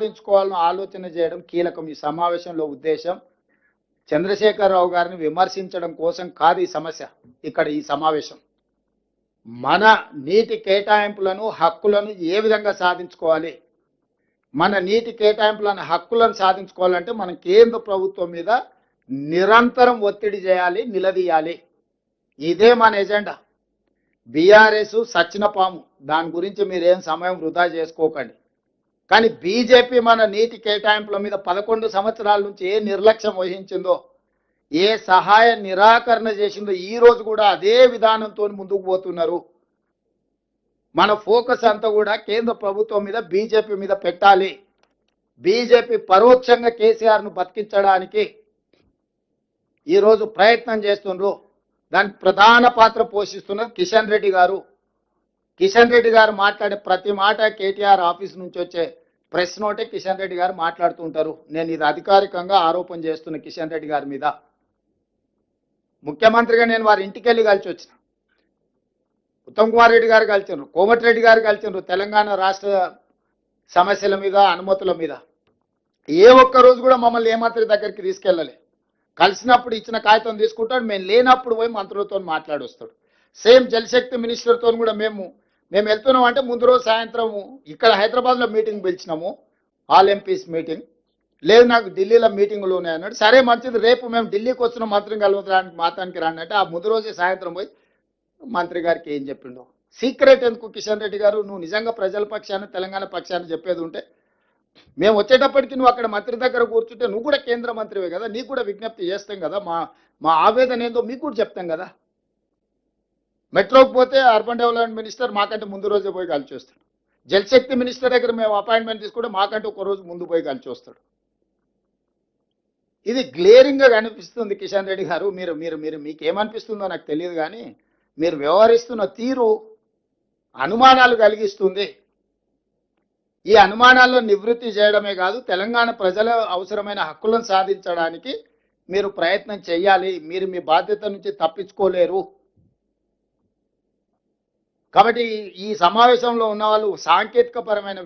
సాధించుకోవాలని ఆలోచన చేయడం కీలకం. ఈ సమావేశంలో ఉద్దేశం చంద్రశేఖరరావు గారిని విమర్శించడం కోసం కాదు ఈ సమస్య. ఇక్కడ ఈ సమావేశం మన నీటి కేటాయింపులను హక్కులను ఏ విధంగా సాధించుకోవాలి, మన నీటి కేటాయింపులను హక్కులను సాధించుకోవాలంటే మనం కేంద్ర ప్రభుత్వం మీద నిరంతరం ఒత్తిడి చేయాలి, నిలదీయాలి. ఇదే మన ఎజెండా. బీఆర్ఎస్ సచ్చిన పాము, దాని గురించి మీరేం సమయం వృధా చేసుకోకండి. కానీ బీజేపీ మన నీటి కేటాయింపుల మీద 11 సంవత్సరాల నుంచి ఏ నిర్లక్ష్యం వహించిందో, ఏ సహాయ నిరాకరణ చేసిందో ఈ రోజు కూడా అదే విధానంతో ముందుకు పోతున్నారు. మన ఫోకస్ అంతా కూడా కేంద్ర ప్రభుత్వం మీద, బీజేపీ మీద పెట్టాలి. బీజేపీ పరోక్షంగా కేసీఆర్ను బతికించడానికి ఈరోజు ప్రయత్నం చేస్తున్నారు. దానికి ప్రధాన పాత్ర పోషిస్తున్నది కిషన్ రెడ్డి గారు. కిషన్ రెడ్డి గారు మాట్లాడే ప్రతి మాట కేటీఆర్ ఆఫీస్ నుంచి వచ్చే ప్రెస్ నోటే కిషన్ రెడ్డి గారు మాట్లాడుతుంటారు. నేను ఇది అధికారికంగా ఆరోపణ చేస్తున్న కిషన్ రెడ్డి గారి మీద. ముఖ్యమంత్రిగా నేను వారి ఇంటికి వెళ్ళి కలిసి వచ్చిన. ఉత్తమ్ కుమార్ రెడ్డి గారు కలిసినారు, కోమటిరెడ్డి గారు కలిసినారు. తెలంగాణ రాష్ట్ర సమస్యల మీద, అనుమతుల మీద ఏ ఒక్క రోజు కూడా మమ్మల్ని ఏ మంత్రి దగ్గరికి తీసుకెళ్ళలే. కలిసినప్పుడు ఇచ్చిన కాగితం తీసుకుంటాడు, మేము లేనప్పుడు పోయి మంత్రులతో మాట్లాడి వస్తాడు. సేమ్ జలశక్తి మినిస్టర్తో కూడా మేము వెళ్తున్నాం అంటే ముందు రోజు సాయంత్రం ఇక్కడ హైదరాబాద్లో మీటింగ్ పిలిచినాము, ఆల్ ఎంపీస్ మీటింగ్. లేదు నాకు ఢిల్లీలో మీటింగులు ఉన్నాయన్నాడు. సరే మంచిది, రేపు మేము ఢిల్లీకి వస్తున్నాం మంత్రిని కలవడానికి, మాతానికి రండి అంటే ఆ ముందు రోజే సాయంత్రం పోయి మంత్రి గారికి ఏం చెప్పిండో. సీక్రెట్ ఎందుకు కిషన్ రెడ్డి గారు? నువ్వు నిజంగా ప్రజల పక్షాన్ని, తెలంగాణ పక్షాన్ని చెప్పేది ఉంటే మేము వచ్చేటప్పటికి నువ్వు అక్కడ మంత్రి దగ్గర కూర్చుంటే నువ్వు కూడా కేంద్ర మంత్రివే కదా, నీకు కూడా విజ్ఞప్తి చేస్తాం కదా, మా ఆవేదన ఏందో మీకు కూడా చెప్తాం కదా. మెట్రోకి పోతే అర్బన్ డెవలప్మెంట్ మినిస్టర్ మాకంటే ముందు రోజే పోయి కలిసి వస్తాడు. జలశక్తి మినిస్టర్ దగ్గర మేము అపాయింట్మెంట్ తీసుకుంటే మాకంటే ఒక రోజు ముందు పోయి కలిసి వస్తాడు. ఇది గ్లేరింగ్గా కనిపిస్తుంది కిషన్ రెడ్డి గారు. మీరు మీరు మీరు మీకేమనిపిస్తుందో నాకు తెలియదు, కానీ మీరు వ్యవహరిస్తున్న తీరు అనుమానాలు కలిగిస్తుంది. ఈ అనుమానాలను నివృత్తి చేయడమే కాదు, తెలంగాణ ప్రజల అవసరమైన హక్కులను సాధించడానికి మీరు ప్రయత్నం చేయాలి. మీరు మీ బాధ్యత నుంచి తప్పించుకోలేరు. కాబట్టి ఈ సమావేశంలో ఉన్న వాళ్ళు సాంకేతికపరమైన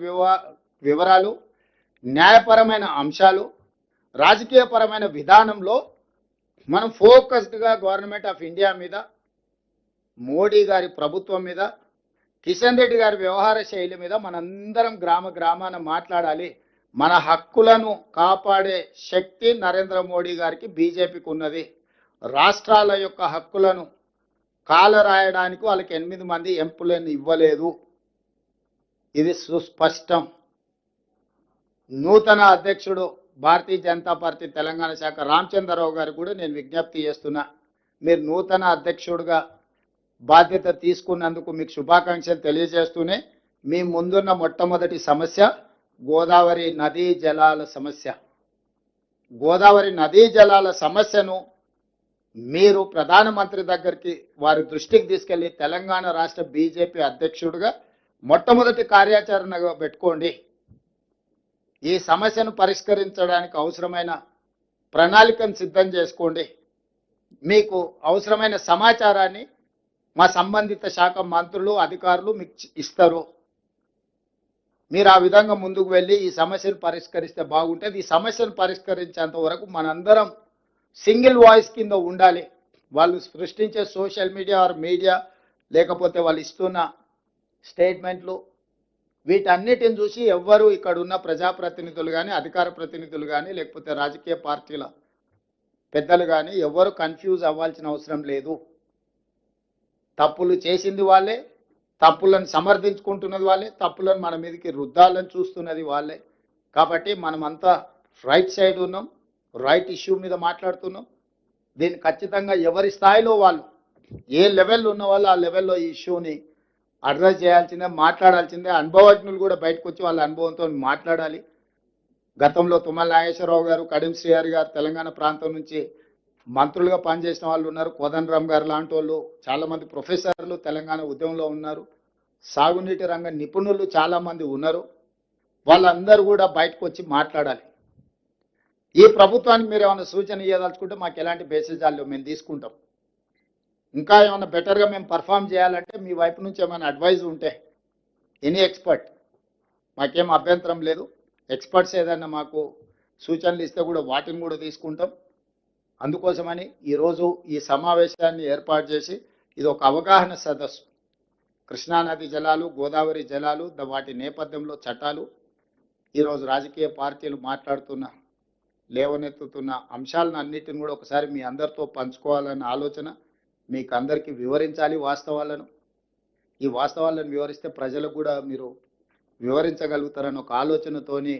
వివరాలు, న్యాయపరమైన అంశాలు, రాజకీయపరమైన విధానంలో మనం ఫోకస్డ్గా గవర్నమెంట్ ఆఫ్ ఇండియా మీద, మోడీ గారి ప్రభుత్వం మీద, కిషన్ రెడ్డి గారి వ్యవహార శైలి మీద మనందరం గ్రామాన మాట్లాడాలి. మన హక్కులను కాపాడే శక్తి నరేంద్ర మోడీ గారికి, బీజేపీకి ఉన్నది. రాష్ట్రాల యొక్క హక్కులను కాలరాయడానికి వాళ్ళకి 8 మంది ఎంపీలను ఇవ్వలేదు. ఇది సుస్పష్టం. నూతన అధ్యక్షుడు భారతీయ జనతా పార్టీ తెలంగాణ శాఖ రామచంద్రరావు గారు కూడా నేను విజ్ఞప్తి చేస్తున్నా, మీరు నూతన అధ్యక్షుడిగా బాధ్యత తీసుకున్నందుకు మీకు శుభాకాంక్షలు తెలియజేస్తూనే, మీ ముందున్న మొట్టమొదటి సమస్య గోదావరి నదీ జలాల సమస్య. గోదావరి నదీ జలాల సమస్యను మీరు ప్రధానమంత్రి దగ్గరికి, వారి దృష్టికి తీసుకెళ్లి తెలంగాణ రాష్ట్ర బీజేపీ అధ్యక్షుడిగా మొట్టమొదటి కార్యాచరణగా పెట్టుకోండి. ఈ సమస్యను పరిష్కరించడానికి అవసరమైన ప్రణాళికను సిద్ధం చేసుకోండి. మీకు అవసరమైన సమాచారాన్ని మా సంబంధిత శాఖ మంత్రులు, అధికారులు మీకు ఇస్తారు. మీరు ఆ విధంగా ముందుకు వెళ్ళి ఈ సమస్యను పరిష్కరిస్తే బాగుంటుంది. ఈ సమస్యను పరిష్కరించేంత వరకు మనందరం సింగిల్ వాయిస్ కింద ఉండాలి. వాళ్ళు సృష్టించే సోషల్ మీడియా ఆర్ మీడియా, లేకపోతే వాళ్ళు ఇస్తున్న స్టేట్మెంట్లు, వీటన్నిటిని చూసి ఎవ్వరూ ఇక్కడ ఉన్న ప్రజాప్రతినిధులు కానీ, అధికార ప్రతినిధులు కానీ, లేకపోతే రాజకీయ పార్టీల పెద్దలు కానీ ఎవ్వరు కన్ఫ్యూజ్ అవ్వాల్సిన అవసరం లేదు. తప్పులు చేసింది వాళ్ళే, తప్పులను సమర్థించుకుంటున్నది వాళ్ళే, తప్పులను మన మీదకి రుద్దాలని చూస్తున్నది వాళ్ళే. కాబట్టి మనమంతా రైట్ సైడ్ ఉన్నాం, రైట్ ఇష్యూ మీద మాట్లాడుతున్నాం. దీన్ని ఖచ్చితంగా ఎవరి స్థాయిలో వాళ్ళు, ఏ లెవెల్లో ఉన్న వాళ్ళు ఆ లెవెల్లో ఈ ఇష్యూని అడ్రస్ చేయాల్సిందే, మాట్లాడాల్సిందే. అనుభవజ్ఞులు కూడా బయటకు వచ్చి వాళ్ళ అనుభవంతో మాట్లాడాలి. గతంలో తుమ్మల నాగేశ్వరరావు గారు, కడియం శ్రీహరి గారు తెలంగాణ ప్రాంతం నుంచి మంత్రులుగా పనిచేసిన వాళ్ళు ఉన్నారు. కోదండరామ్ గారు లాంటి వాళ్ళు, చాలామంది ప్రొఫెసర్లు తెలంగాణ ఉద్యమంలో ఉన్నారు. సాగునీటి రంగ నిపుణులు చాలామంది ఉన్నారు. వాళ్ళందరూ కూడా బయటకు వచ్చి మాట్లాడాలి. ఈ ప్రభుత్వానికి మీరు ఏమైనా సూచన ఇవ్వదలుచుకుంటే మాకు ఎలాంటి బేసిజాలు మేము తీసుకుంటాం. ఇంకా ఏమైనా బెటర్గా మేము పర్ఫామ్ చేయాలంటే మీ వైపు నుంచి ఏమైనా అడ్వైజ్ ఉంటే, ఎనీ ఎక్స్పర్ట్, మాకేం అభ్యంతరం లేదు. ఎక్స్పర్ట్స్ ఏదన్నా మాకు సూచనలు ఇస్తే కూడా వాటిని కూడా తీసుకుంటాం. అందుకోసమని ఈరోజు ఈ సమావేశాన్ని ఏర్పాటు చేసి ఇది ఒక అవగాహన సదస్సు. కృష్ణానది జలాలు, గోదావరి జలాలు, వాటి నేపథ్యంలో చట్టాలు, ఈరోజు రాజకీయ పార్టీలు మాట్లాడుతున్న లేవనెత్తుతున్న అంశాలను అన్నిటిని కూడా ఒకసారి మీ అందరితో పంచుకోవాలన్న ఆలోచన, మీకు అందరికీ వివరించాలి వాస్తవాలను. ఈ వాస్తవాలను వివరిస్తే ప్రజలకు కూడా మీరు వివరించగలుగుతారని ఒక ఆలోచనతోని